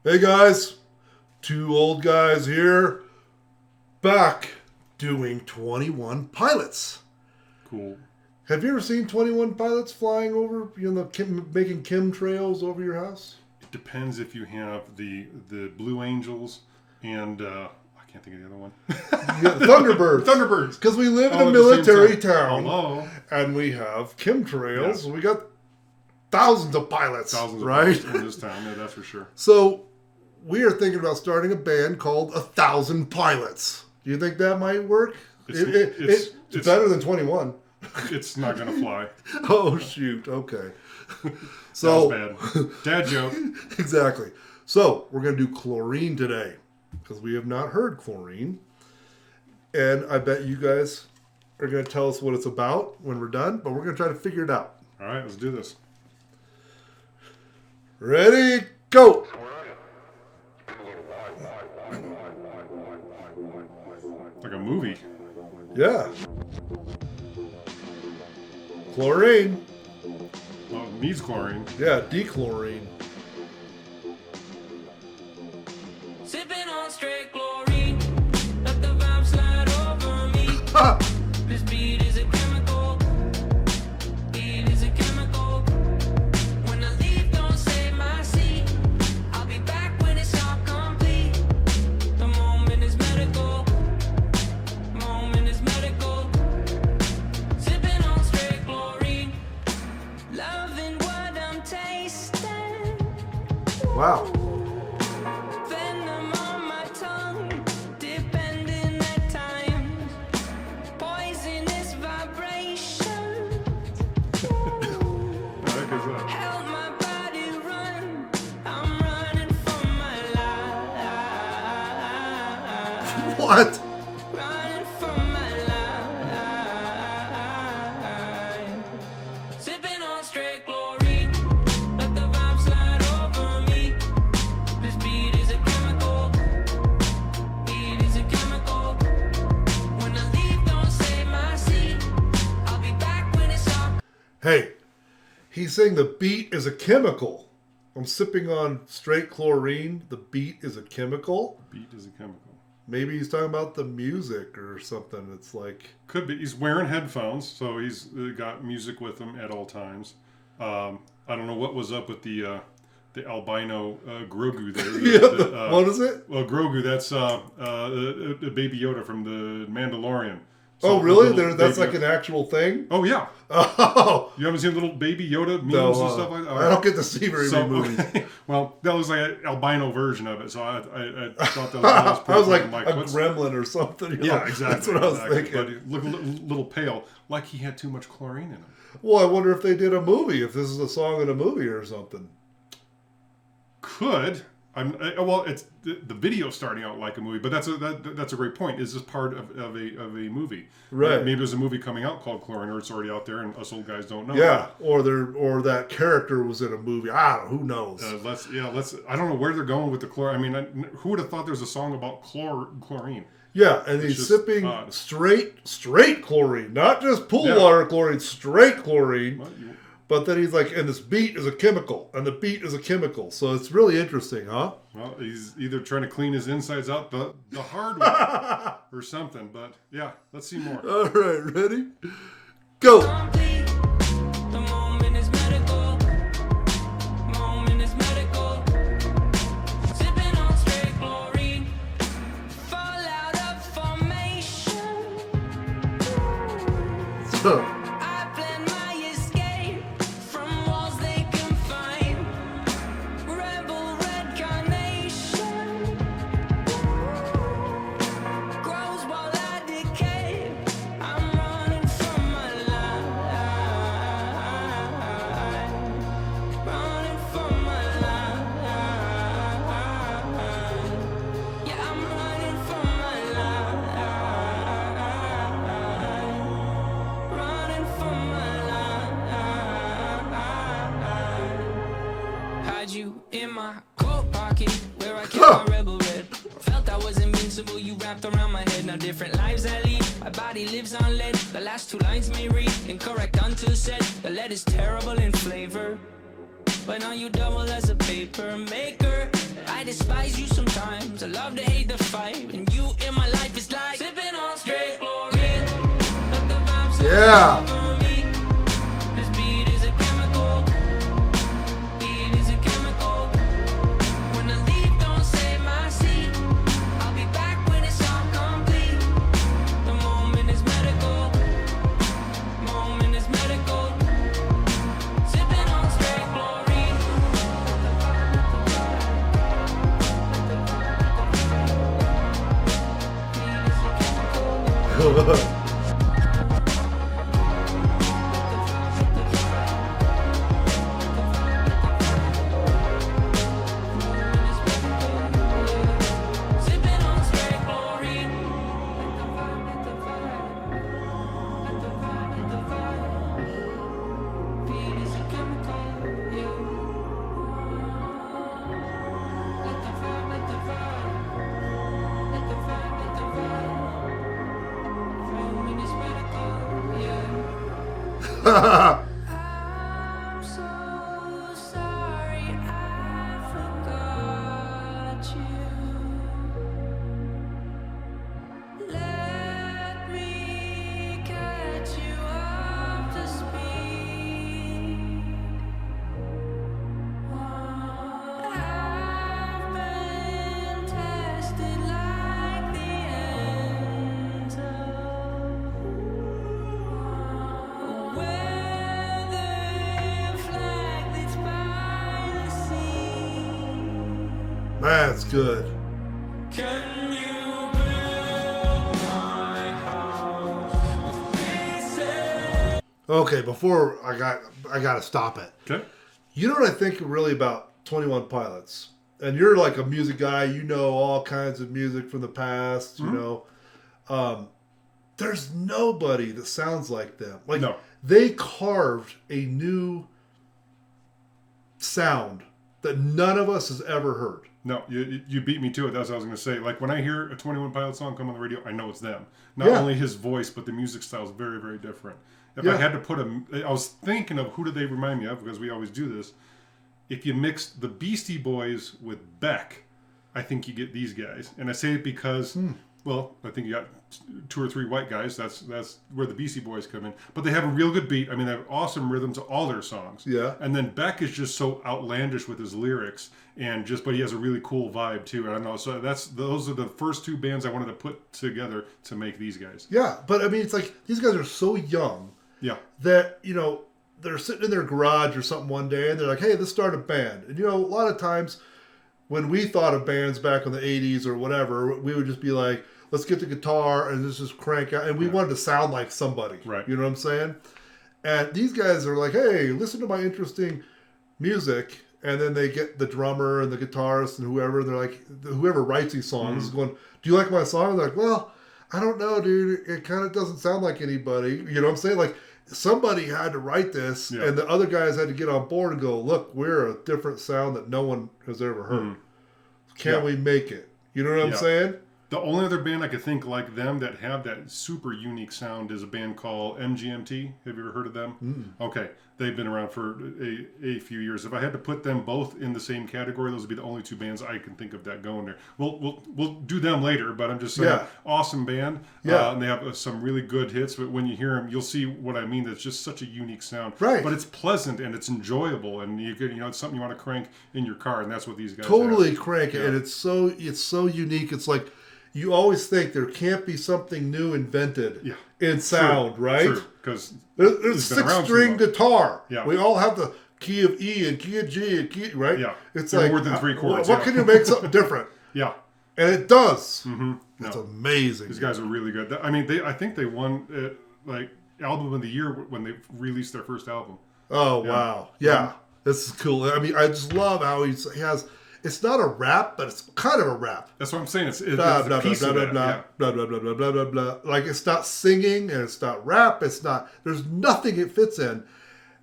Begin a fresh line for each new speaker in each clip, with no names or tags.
Hey guys, two old guys here, back doing 21 Pilots.
Cool.
Have you ever seen 21 Pilots flying over, making chemtrails over your house?
It depends if you have the Blue Angels and I can't think of the other one.
Thunderbirds.
Thunderbirds.
Because we live in a military town.
Hello.
And we have chemtrails. Yeah. We got thousands of pilots.
Thousands of
right?
pilots in this town, yeah, that's for sure.
So we are thinking about starting a band called 1,000 Pilots. Do you think that might work? It's better than 21.
It's not going to fly.
Oh, shoot. Okay. So
that was bad. Dad joke.
Exactly. So we're going to do Chlorine today because we have not heard Chlorine. And I bet you guys are going to tell us what it's about when we're done, but we're going to try to figure it out.
All right, let's do this.
Ready, go.
Like a movie.
Yeah. Chlorine.
Well, it needs chlorine.
Yeah, dechlorine.
Sipping on straight chlorine, let the vibe slide over me.
Ha!
This beat is a chemical. Beat is a chemical. When I leave, don't save my seat. I'll be back when it's all complete. The moment is medical. Moment is medical. Sipping on straight chlorine, loving what I'm tasting.
Wow.
Venom on my tongue, depending at times. Poisonous vibrations. Help my body run. I'm running for my life.
What?
Running for my life. Sipping on straight chlorine. Let the vibe slide over me. This beat is a chemical. Beat is a chemical. When I leave, don't save my seat. I'll be back when it's all.
Hey, he's saying the beat is a chemical. I'm sipping on straight chlorine. The beat is a chemical.
Beat is a chemical.
Maybe he's talking about the music or something. It's like...
Could be. He's wearing headphones, so he's got music with him at all times. I don't know what was up with the albino Grogu there.
What is it?
Well, Grogu, that's Baby Yoda from the Mandalorian. So
Oh, really? That's
Baby
like an actual thing?
Oh, yeah.
Oh!
You haven't seen little Baby Yoda memes
No,
and stuff like that?
I don't get to see very many movies.
Okay. Well, that was like an albino version of it, so I thought that was pretty
I was like
funny.
a gremlin or something. You know?
Yeah, exactly.
That's what I was thinking.
But he looked a little pale, like he had too much chlorine in him.
Well, I wonder if they did a movie, if this is a song in a movie or something.
Could. Well, it's the video starting out like a movie, but that's a great point. Is this part of a movie?
Right.
Maybe there's a movie coming out called Chlorine, or it's already out there, and us old guys don't know.
Yeah, or that character was in a movie. I don't know. Who knows?
Let's. I don't know where they're going with the chlorine. I mean, who would have thought there was a song about chlorine?
Yeah, and he's sipping straight chlorine, not just pool water chlorine, straight chlorine.
Well,
But then he's like, and this beat is a chemical, and the beat is a chemical. So it's really interesting, huh?
Well, he's either trying to clean his insides out the hard way or something. But yeah, let's see more.
All right, ready? Go.
Complete. The moment is medical. Moment is medical. Sipping on straight chlorine. Fall out of formation.
So,
I plan my escape from walls they confine. Rebel red carnation grows while I decay. I'm running from my life. Running from my life. Yeah, I'm running from my life. Running from my life. Had you in my coat pocket where I kept my rebel red. Felt I was invincible, you wrapped around my head. Now different lives I lead, my body lives on lead. The last two lines may read incorrect until said. The lead is terrible in flavor, but now you double as a paper maker. I despise you sometimes. I love to hate the fight. And you in my life is like sipping on straight chlorine. Let the vibes
Yeah.
over me. This beat is a chemical. Beat is a chemical. When the leaf don't save my seat, I'll be back when it's all complete. The moment is medical. Moment is medical. Sipping on straight chlorine. Sipping on straight chlorine. Beat is a chemical. Yeah. Let the vibe, let the vibe. Let the vibe, let the vibe. Moment is medical. Yeah. I'm so sorry I forgot you. Let me catch you up to speed. I've been tested like the ends of a weathered flag that's by the sea.
That's good.
Can you build my house with pieces?
Okay, before I gotta stop it.
Okay.
You know what I think really about 21 Pilots? And you're like a music guy, you know all kinds of music from the past, you know. There's nobody that sounds like them. Like
No.
they carved a new sound that none of us has ever heard.
No, you beat me to it. That's what I was going to say. Like when I hear a 21 Pilot song come on the radio, I know it's them. Not
Yeah.
only his voice, but the music style is very, very different. If
Yeah.
I had to put I was thinking of who do they remind me of, because we always do this. If you mixed the Beastie Boys with Beck, I think you get these guys. And I say it because, well, I think you got 2 or 3 white guys. That's where the Beastie Boys come in. But they have a real good beat. I mean, they have awesome rhythm to all their songs.
Yeah.
And then Beck is just so outlandish with his lyrics, but he has a really cool vibe too. I don't know. So those are the first 2 bands I wanted to put together to make these guys.
Yeah, but I mean, it's like these guys are so young
Yeah.
that, you know, they're sitting in their garage or something one day and they're like, hey, let's start a band. And, you know, a lot of times when we thought of bands back in the 80s or whatever, we would just be like, let's get the guitar and let's just crank out. And we wanted to sound like somebody.
Right.
You know what I'm saying? And these guys are like, hey, listen to my interesting music. And then they get the drummer and the guitarist and whoever. They're like, whoever writes these songs is going, do you like my song? They're like, well, I don't know, dude. It kind of doesn't sound like anybody. You know what I'm saying? Like, somebody had to write this,
Yeah.
and the other guys had to get on board and go, look, we're a different sound that no one has ever heard. Can
Yeah.
we make it? You know what I'm
Yeah.
saying?
The only other band I could think like them that have that super unique sound is a band called MGMT. Have you ever heard of them? Okay. They've been around for a few years. If I had to put them both in the same category, those would be the only 2 bands I can think of that go in there. We'll do them later, but I'm just saying,
Yeah.
awesome band.
Yeah.
And they have some really good hits, but when you hear them, you'll see what I mean. It's just such a unique sound.
Right.
But it's pleasant and it's enjoyable, and it's something you want to crank in your car, and that's what these guys
Totally
have.
crank it.
Yeah.
And it's so unique. It's like, you always think there can't be something new invented
Yeah.
in sound, right?
True, because
There's 6-string guitar.
Yeah.
We all have the key of E and key of G and key, right?
Yeah.
It's
They're
like
more than 3 chords,
What
yeah.
can you make something different?
Yeah.
And it does.
Mm-hmm.
It's
No.
amazing.
These guys are really good. I mean, I think they won like album of the year when they released their first album.
Oh wow, yeah, this is cool. I mean, I just love how he has. It's not a rap, but it's kind of a rap.
That's what I'm saying. It's
Blah
a
blah blah
piece
blah
of
blah
that.
blah,
Yeah.
blah blah blah blah blah blah blah. Like it's not singing and it's not rap. It's not. There's nothing it fits in.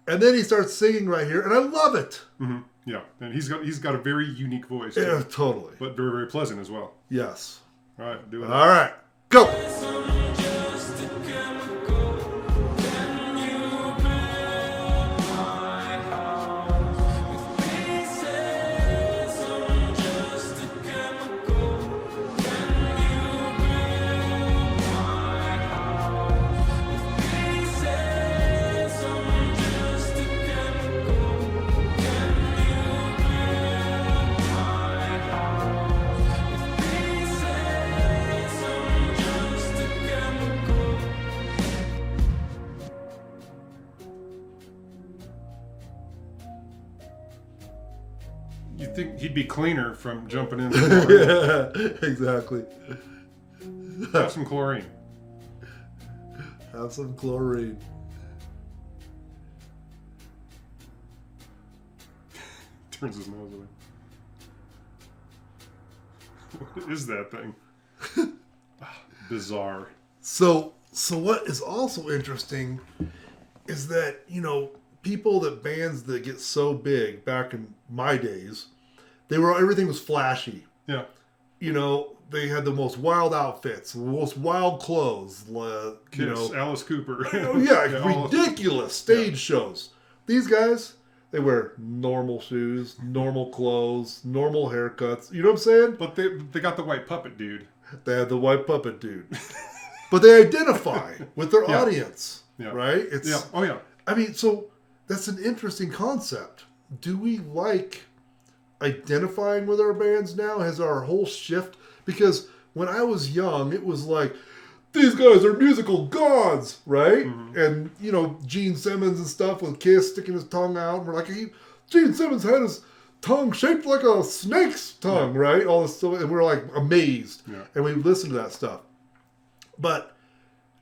And then he starts singing right here, and I love it.
Mm-hmm. Yeah, and he's got a very unique voice,
Yeah,
too,
totally.
but very, very pleasant as well.
Yes.
All right, do it.
All right, go.
Just
think he'd be cleaner from jumping in the chlorine.
Yeah, exactly.
Have some chlorine.
Have some chlorine.
Turns his nose away. What is that thing? Bizarre.
So what is also interesting is that, bands that get so big back in my days, everything was flashy.
Yeah.
They had the most wild outfits, the most wild clothes.
Kiss, Alice Cooper.
Ridiculous stage shows. These guys, they wear normal shoes, normal clothes, normal haircuts. You know what I'm saying?
But they got the white puppet dude.
They had the white puppet dude. But they identify with their
Yeah.
audience,
Yeah.
right?
Yeah. Oh, yeah.
I mean, so that's an interesting concept. Do we like identifying with our bands now? Has our whole shift? Because when I was young, it was like, these guys are musical gods, right?
Mm-hmm.
And, Gene Simmons and stuff with Kiss sticking his tongue out. And we're like, Gene Simmons had his tongue shaped like a snake's tongue, right? All this stuff. And we're like amazed.
Yeah.
And we listen to that stuff. But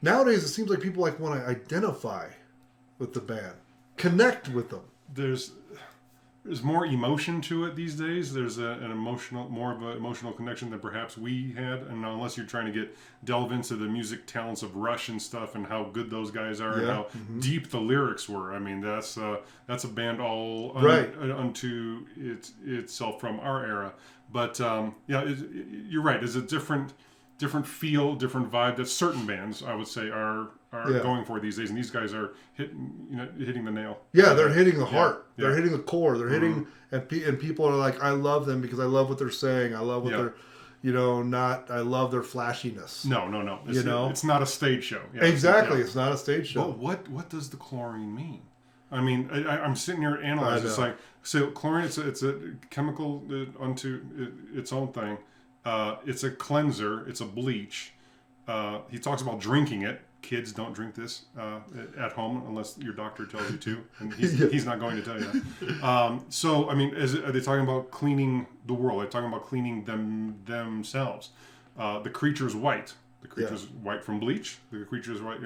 nowadays, it seems like people want to identify with the band, connect with them.
There's more emotion to it these days. There's more of an emotional connection than perhaps we had. And unless you're trying to delve into the music talents of Rush and stuff and how good those guys are and how deep the lyrics were. I mean, that's a band all unto itself from our era. But you're right. It's a different feel, different vibe that certain bands, I would say, are going for these days, and these guys are hitting the nail.
Yeah, they're hitting the heart.
Yeah.
They're hitting the core. They're hitting, and people are like, I love them because I love what they're saying. I love what they're, I love their flashiness.
No. It's not a stage show. Yeah,
exactly, it's not a stage show.
But what does the chlorine mean? I mean, I'm sitting here analyzing. It's like, so chlorine, it's a chemical unto its own thing. It's a cleanser. It's a bleach. He talks about drinking it. Kids, don't drink this at home unless your doctor tells you to, and he's not going to tell you that. So, I mean, are they talking about cleaning the world? Are they talking about cleaning themselves? The creature's white. The creature's white from bleach. The creature's white.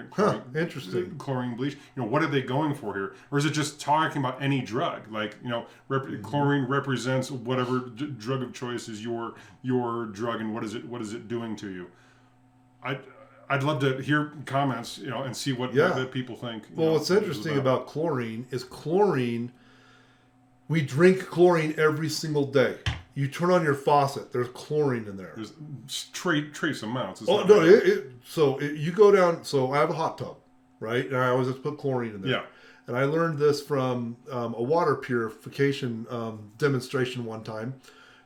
Interesting.
Chlorine bleach. What are they going for here? Or is it just talking about any drug? Like, chlorine represents whatever drug of choice is your drug, and what is it doing to you? I'd love to hear comments, and see what people think.
Well, what's interesting about chlorine is we drink chlorine every single day. You turn on your faucet, there's chlorine in there.
There's trace amounts.
You go down. So I have a hot tub, right? And I always just put chlorine in there.
Yeah.
And I learned this from a water purification demonstration one time,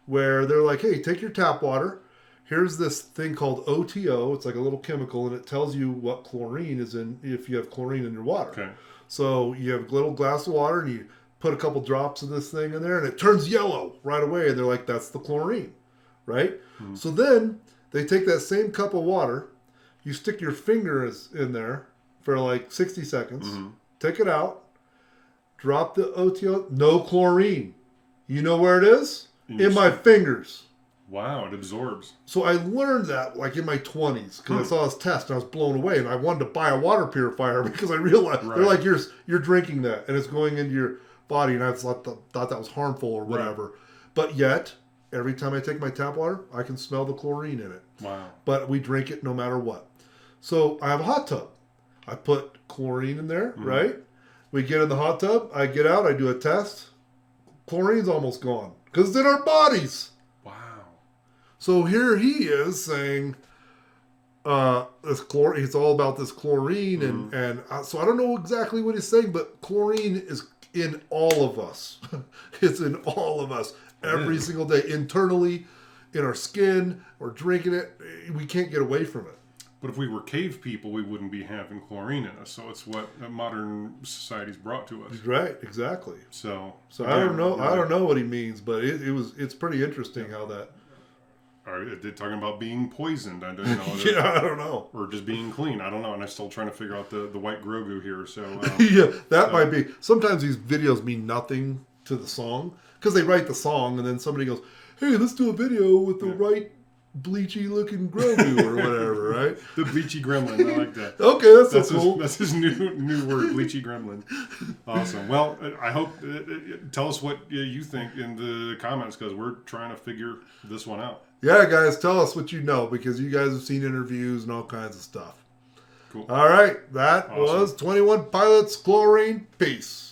where they're like, "Hey, take your tap water. Here's this thing called OTO. It's like a little chemical, and it tells you what chlorine is in if you have chlorine in your water."
Okay.
So you have a little glass of water, and you put a couple drops of this thing in there, and it turns yellow right away. And they're like, "That's the chlorine," right? Mm-hmm. So then they take that same cup of water, you stick your fingers in there for like 60 seconds, take it out, drop the OTO, no chlorine. You know where it is? In my fingers.
Wow, it absorbs.
So I learned that like in my 20s because I saw this test and I was blown away, and I wanted to buy a water purifier because I realized they're like, you're drinking that and it's going into your body, and I thought that was harmful or whatever. Right. But yet, every time I take my tap water, I can smell the chlorine in it.
Wow.
But we drink it no matter what. So I have a hot tub. I put chlorine in there, right? We get in the hot tub. I get out. I do a test. Chlorine's almost gone because it's in our bodies. So here he is saying, this chlorine. It's all about this chlorine, and so I don't know exactly what he's saying, but chlorine is in all of us. It's in all of us every single day, internally, in our skin. We're drinking it. We can't get away from it.
But if we were cave people, we wouldn't be having chlorine in us. So it's what modern society's brought to us.
Right, exactly.
So
I don't know. I don't know what he means, but it's pretty interesting how that.
Are they talking about being poisoned? I don't
I don't know.
Or just being clean. I don't know. And I'm still trying to figure out the white Grogu here. So
that might be. Sometimes these videos mean nothing to the song because they write the song and then somebody goes, "Hey, let's do a video with the right bleachy looking Grogu or whatever," right?
The bleachy gremlin. I like that.
Okay, that's so cool.
That's his new word, bleachy gremlin. Awesome. Well, I hope tell us what you think in the comments because we're trying to figure this one out.
Yeah, guys, tell us what you know because you guys have seen interviews and all kinds of stuff.
Cool.
All right, that
Awesome.
was 21 Pilots Chlorine. Peace.